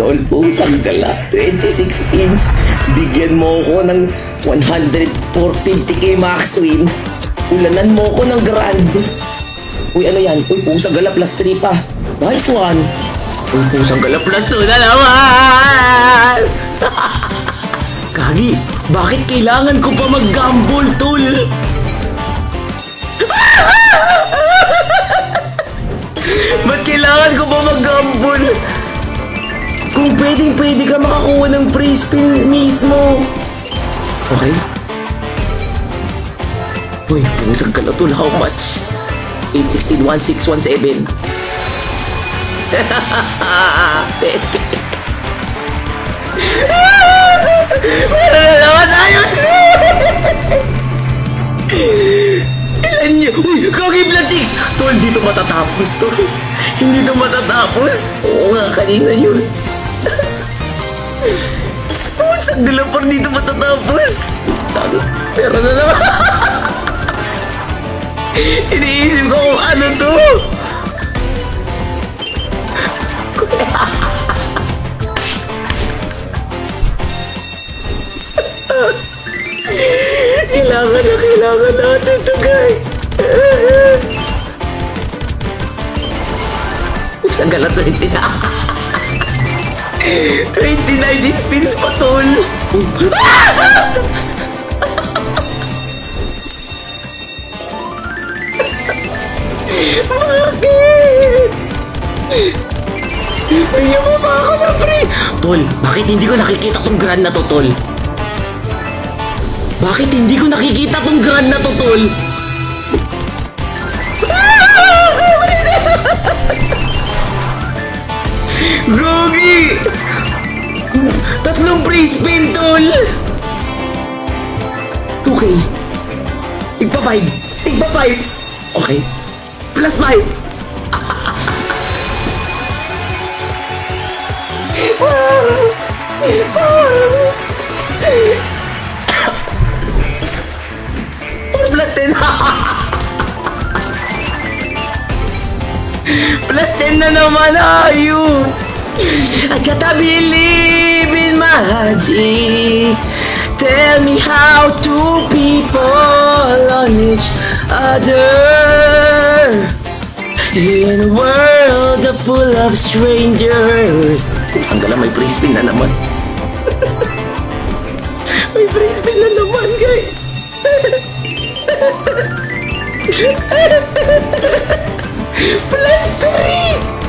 Tol, pusang gala. 26 pins. Bigyan mo ko ng 150k max win. Ulanan mo ko ng grand. Uy, ano yan? Uy, pusang gala plus 3 pa. Nice one. Uy, pusang gala plus 2 na naman. Kagi, bakit kailangan ko pa mag-gamble, tol? Ba't kailangan ko pa mag-gamble? Kung pwedeng-pwede ka makakuha ng free spin mismo. Okay? Uy, pumusag ka na tol. How much? 816, 1617. Meron na naman tayo. Ilan niyo? Uy, Kagi plus 6. Tol, dito matatapos, tol. Hindi ito matatapos. Oo nga, kanina yun. Pusang galapar dito matatapos. Pero na naman. Iniisip ko kung ano to. Kailangan natin ito, guys. Pusang galat 20 na. 29 spins pa, tol. Bakit? Bigyan mo pa ako ng free. Tol, bakit hindi ko nakikita tong grand na to, tol? Bakit hindi ko nakikita tong grand na to, tol? Gogi! Tatlong free spin, tol! Okay. Tigpa 5. Tigpa 5. Okay. Plus 5. Plus 10. Plus 10 na naman, ayun. I gotta believe in magic. Tell me how two people on each other in a world full of strangers. Pusang gala, may free spin na naman. May free spin na naman, guys. Plus 3.